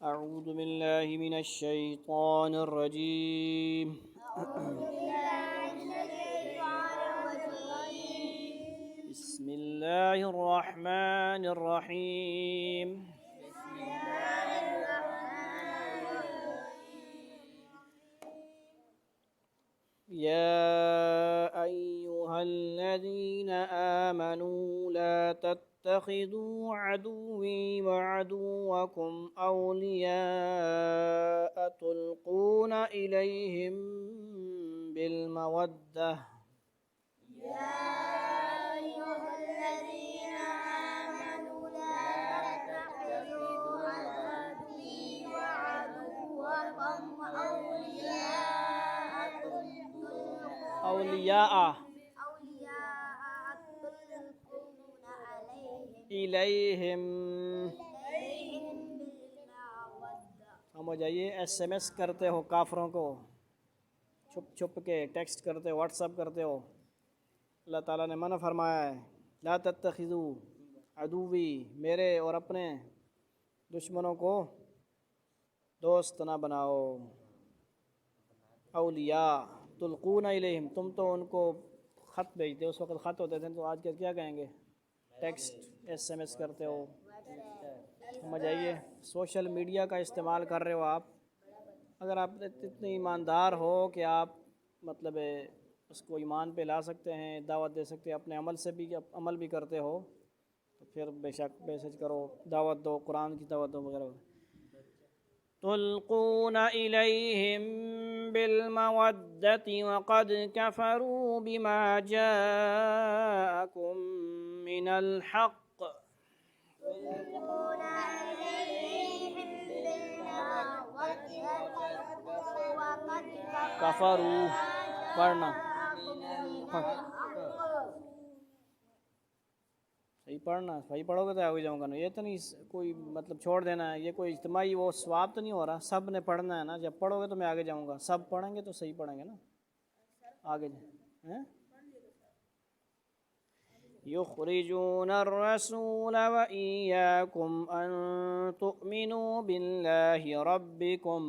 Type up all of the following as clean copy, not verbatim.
أعوذ بالله من الشيطان الرجيم. بسم الله الرحمن الرحيم. يا أيها الذين آمنوا لا تتخذوا عدوي وعدوكم أولياء تلقون إليهم بالمودة أولياء إليهم हम हो जाइए SMS करते हो काफरों को छुप छुप के टेक्स्ट करते हो व्हाट्सअप करते हो अल्लाह ताला ने मना फरमाया है ला तत्तखिज़ू अदुवी मेरे और अपने दुश्मनों को दोस्त ना बनाओ औलिया तुल्कून इलैहिम तुम तो उनको ख़त भेजते हो उस वक़्त ख़त होते थे तो आज क्या कहेंगे टेक्स्ट SMS करते हो समझ आइए सोशल मीडिया का इस्तेमाल कर रहे हो आप अगर आप इतने ईमानदार हो कि आप मतलब उसको ईमान पे ला सकते हैं दावत दे सकते हैं अपने अमल भी करते हो तो फिर बेशक मैसेज करो दावत दो कुरान की दावत दो वगैरह तुल्कून इलैहिम बिलमवद्दति वक़द कफ़रू बिमा जाअकुम मिनल हक़ कफ़रू पढ़ना सही पढ़ना सही पढ़ोगे तो आगे जाऊँगा ना ये तो नहीं कोई मतलब छोड़ देना है ये कोई इज्तिमाई वो स्वाब तो नहीं हो रहा सब ने पढ़ना है ना जब पढ़ोगे तो मैं आगे जाऊँगा सब पढ़ेंगे तो सही पढ़ेंगे ना आगे हैं युख़रिजून अर्रसूल व इय्याकुम अन तुअमिनू बिल्लाहि रब्बिकुम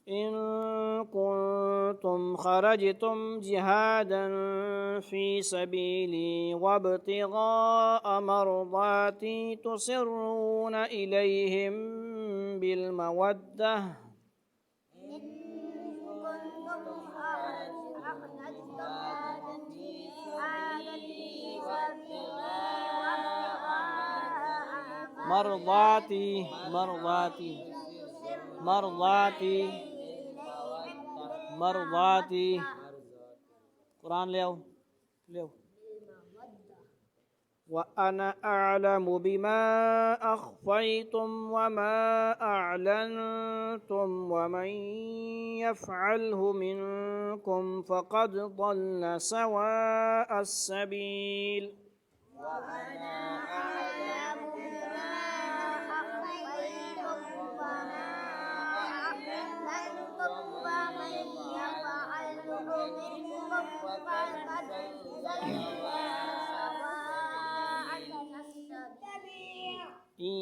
إن كنتم خرجتم جهادا في سبيلي وابتغاء مرضاتي تسرون إليهم بالمودة مرضاتي مرضاتي مرضاتي مرضاتي قرآن ले आओ وأنا أعلم بما أخفيتم وما أعلنتم ومن يفعله منكم فقد ضل سواء السبيل وأنا أعلم بما أخفيتم وما أعلنتم ومن يفعله منكم فقد ضل إن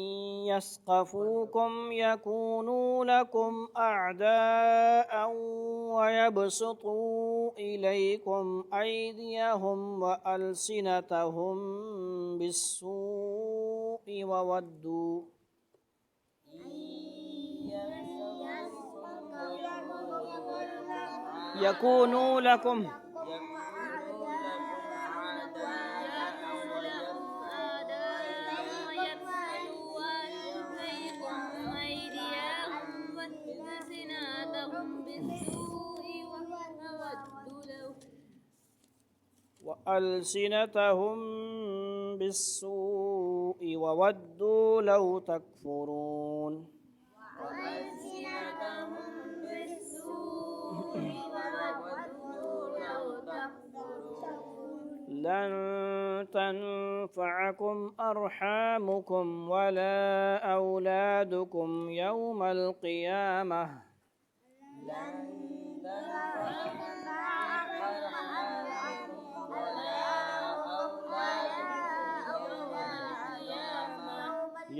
يثقفوكم يكونوا لكم أعداء ويبسطوا إليكم أيديهم وألسنتهم بالسوء وودوا يكونوا لكم وألسنتهم بالسوء وودوا لو تكفرون لن تنفعكم أرحامكم ولا أولادكم يوم القيامة لن تنفعكم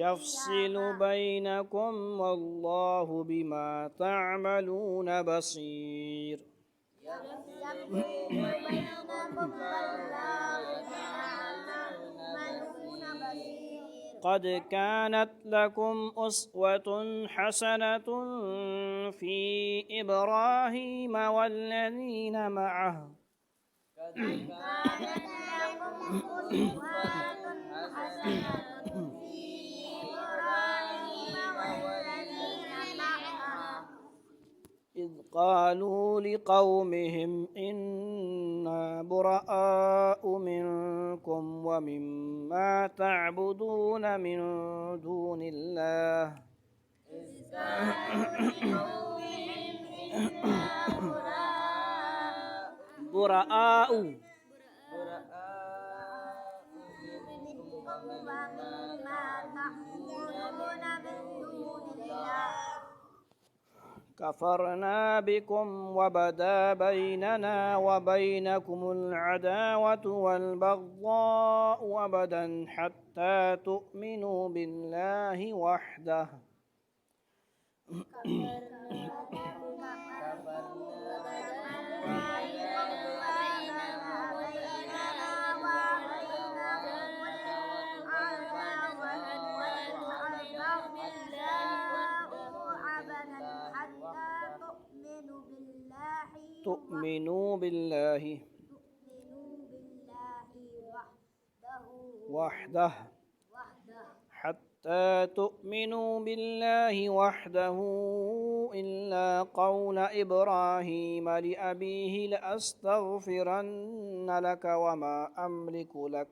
يفصل بينكم والله بما تعملون بصير قد كانت لكم أسوة حسنة في إبراهيم والذين معه إذ قالوا لقومهم إنا براء منكم ومما تعبدون من دون الله براء كفرنا بكم وبدا بيننا وبينكم العداوة والبغضاء أبدا حتى تؤمنوا بالله وحده تؤمنوا بالله وحده حتى تؤمنوا بالله وحده إلا قول إبراهيم لأبيه لأستغفرن لك وما أملك لك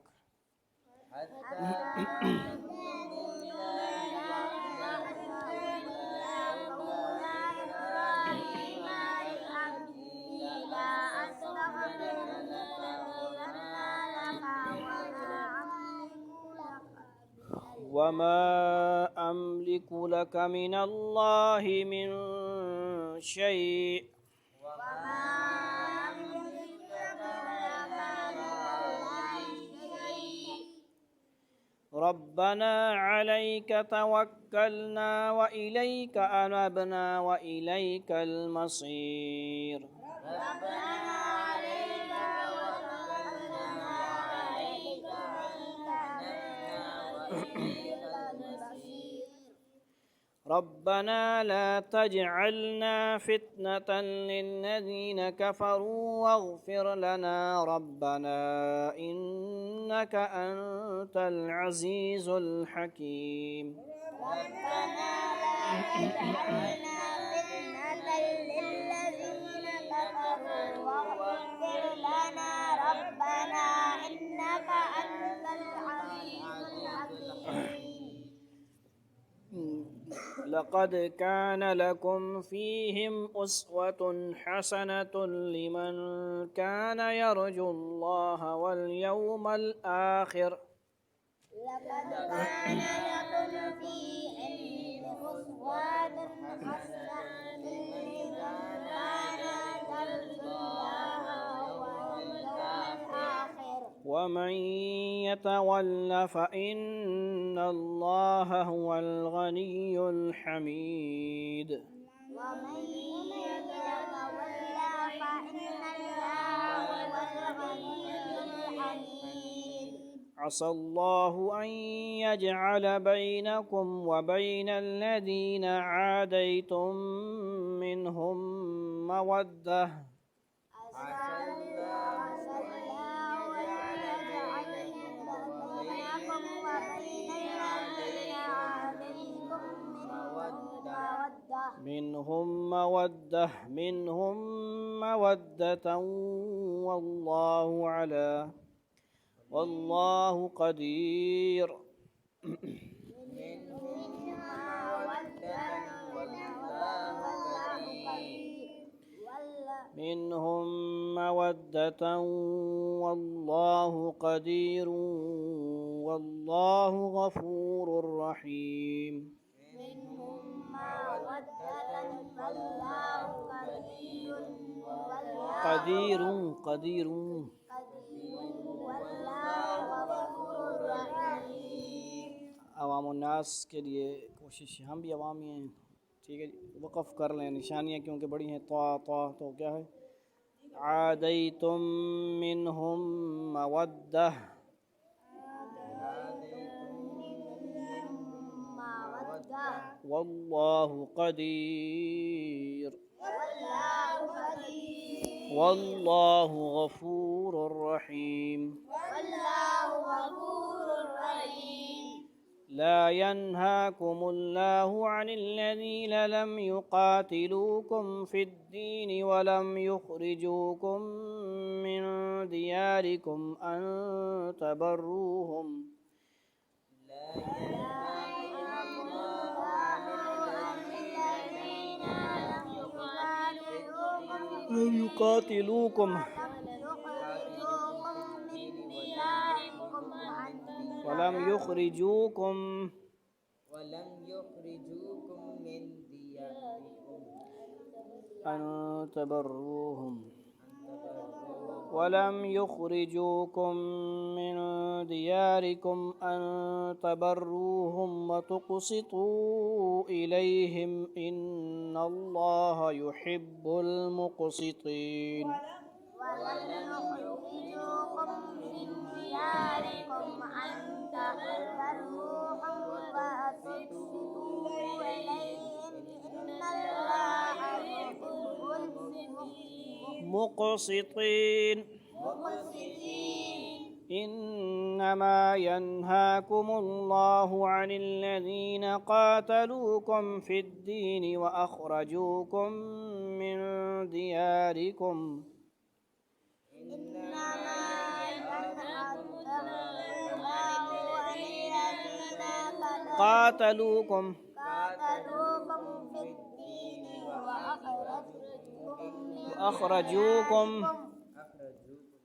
وما أملك لك من الله من شيء ربنا عليك توكلنا وإليك أنبنا وإليك المصير ربنا لا تجعلنا فتنة للذين كفروا واغفر لنا ربنا إنك أنت العزيز الحكيم ربنا لا تجعلنا فتنة للذين كفروا واغفر لنا ربنا إنك أنت العزيز الحكيم لقد كان لكم فيهم أسوة حسنة لمن كان يرجو الله واليوم الآخر لقد كان لكم فيهم أسوة حسنة لمن كان يرجو الله واليوم الآخر ومن يتول فإن الله هو الغني الحميد ومن يتول فإن الله هو الغني الحميد عسى الله أن يجعل بينكم وبين الذين عاديتم منهم مودة منهم مودة والله قدير منهم مودة والله قدير والله غفور رحيم قدير अवामुन्नास के लिए कोशिश, हम भी अवाम ही हैं, ठीक है जी। वक़फ़ कर लें, निशानियाँ क्योंकि बड़ी हैं। तो क्या है, आदैतुम मिनहुम मवद्दह, वल्लाहु क़दीर, वल्लाहु गफ़ूरुर रहीम। ला यन्हाकुमुल्लाहु अनिल्लज़ीन लम युक़ातिलूकुम फ़िद्दीन वलम युख़रिजूकुम मिन दियारिकुम अन तबर्रूहुम, लम युक़ातिलूकुम वलम युख़रिजूकुम मिन दियारिकुम अन तबर्रूहुम, वलम युख़रिजूकुम मिन दियारिकुम अन तबर्रूहुम व तुक़सितू इलैहिम इन्नल्लाह युहिब्बुल मुक़सितीन। मुक़सितीन इन्नमा यन्हाकुमुल्लाहु अनिल्लज़ीन क़ातलूकुम फ़िद्दीन व अख़रजूकुम मिन दियारिकुम, क़ातलूकुम व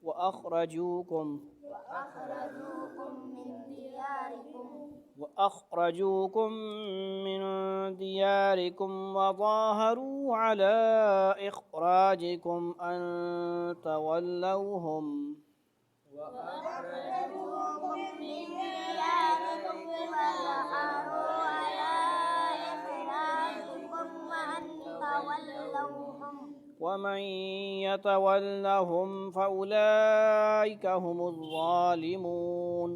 अख़रजूकुम मिन दियारिकुम व ज़ाहरू अला इख़राजिकुम अन तवल्लौहुम, वमन यतवल्लहुम फ़उलाइका हुमुज़ ज़ालिमून।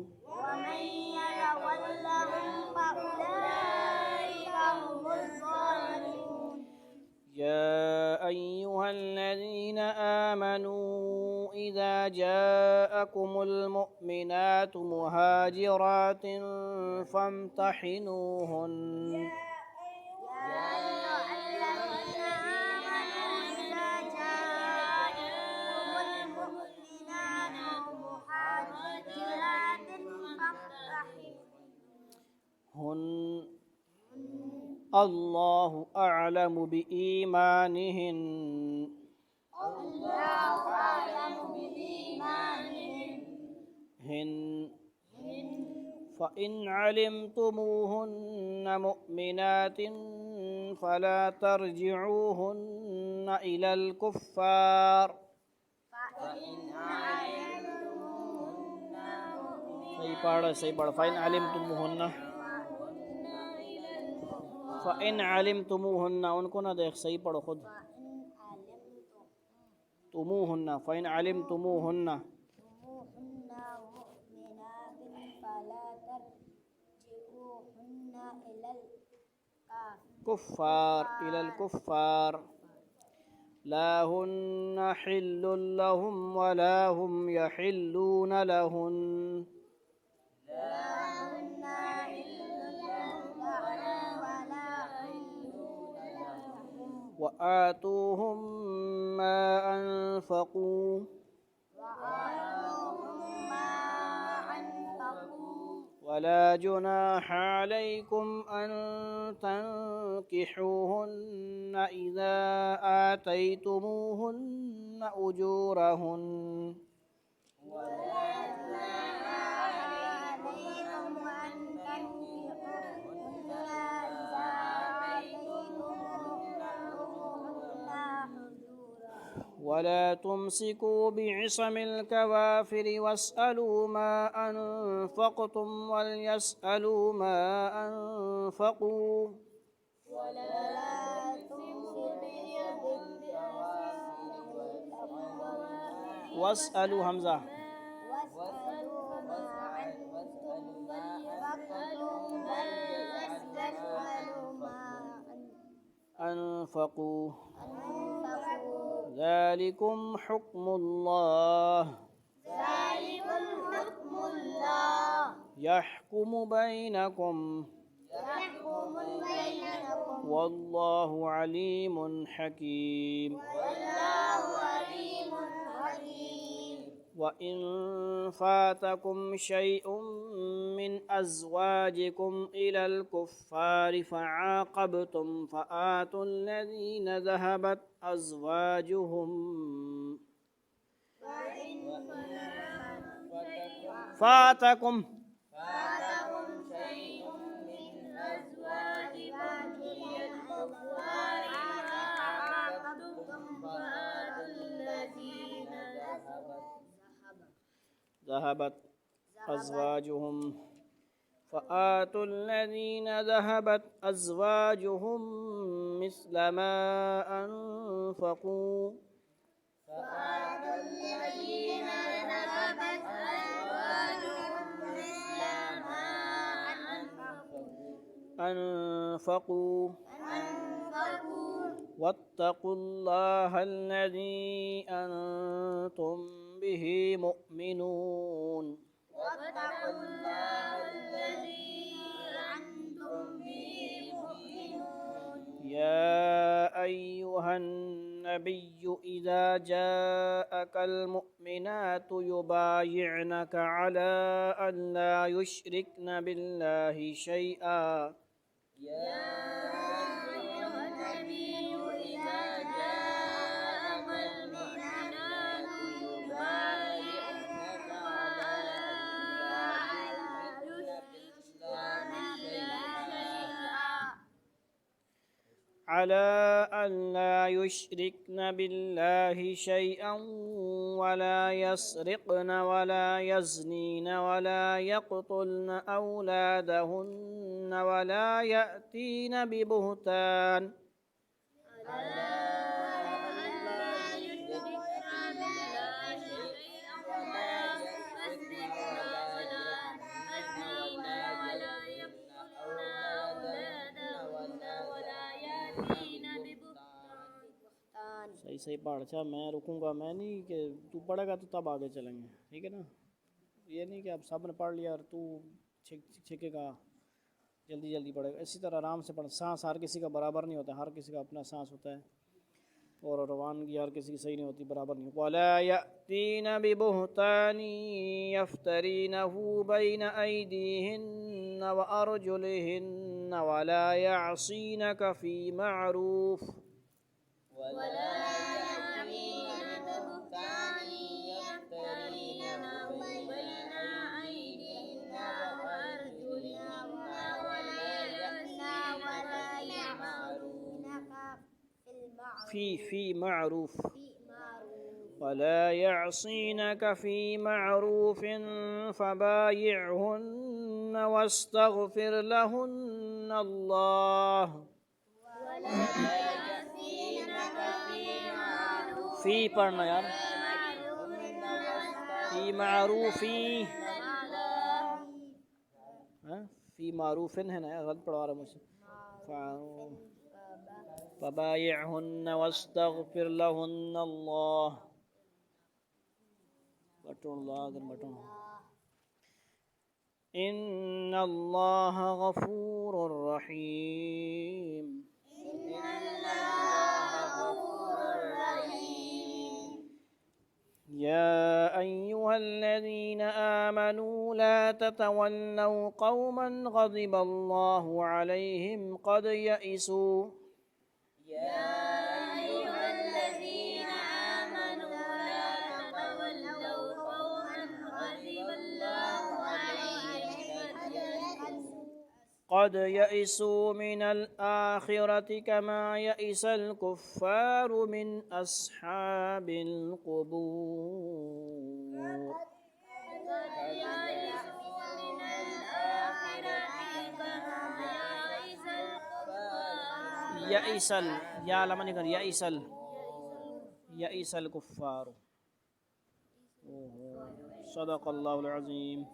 या अय्युहल्लज़ीना आमनू इज़ा जाअकुमुल मुअमिनातु मुहाजिरातिन फ़म्तहिनूहुन्न, अल्लाहु अअलमु बिईमानिहिन्न, फ़इन अलिमतुमूहुन्न मुअमिनातिन फ़ला तर्जिऊहुन्न इलल कुफ़्फ़ार, सही पढ़ फ़इन अलिमतुमूहुन्न, उनको ना देख, सही पढ़ो खुद, तुमूहुन्न, फ़इन अलिमतुमूहुन्न कुफ़्फ़ार इलल कुफ़्फ़ार, ला हुन्ना हिल्लुल लहुम वला हुम यहिल्लून लहुन्न, व आतूहुम मा अनफ़क़ू वला जुनाह अलैकुम अन तन्किहूहुन्न इज़ा आतैतुमूहुन्न उजूरहुन्न, ولا تمسكوا بعصم الكوافر واسألوا ما أنفقتم وليسألوا ما أنفقوا واسألوا همزة أنفقوا ذلكم حكم الله يحكم بينكم والله عليم حكيم وإن فاتكم شيء من أزواجكم إلى الكفار فعاقبتم فآتوا الذين ذهبت أزواجهم فاتكم ذهبت أزواجهم فآتوا الذين ذهبت أزواجهم مثل ما أنفقوا أنفقوا واتقوا الله الذي أنتم به مؤمنون يا أيها النبي إذا جاءك المؤمنات يبايعنك على أن لا يشركن بالله شيئا على أن لا يشركن بالله شيئا ولا يسرقن ولا يزنين ولا يقتلن أولادهن ولا يأتين ببهتان सही सही पढ़। अच्छा मैं रुकूंगा, मैं नहीं कि तू पढ़ेगा तो तब आगे चलेंगे, ठीक है ना। ये नहीं कि अब सब ने पढ़ लिया और तू छिकेगा, जल्दी जल्दी पढ़ेगा। इसी तरह आराम से पढ़। सांस हर किसी का बराबर नहीं होता, हर किसी का अपना सांस होता है और रवानगी हर किसी की सही नहीं होती, बराबर नहीं। वला यअतीन बिबुहतानि यफ्तरीनहु बैन अयदीहिन्न व अर्जुलिहिन्न वला यअसीनक फी मअरूफ في معروف ولا يعصينك في معروف فبايعهن واستغفر لهن الله في पढ़ना यार في معروفी في معروف है ना, गलत पढ़वा रहा मुझसे। فبايعهن واستغفر لهن الله إن الله غفور رحيم يا أيها الذين آمنوا لا تتولوا قوما غضب الله عليهم قد يئسوا قد يئسوا من الآخرة كما يئس الكفار من أصحاب القبور يئسل يا لمن يقول يئس الكفار صدق الله العظيم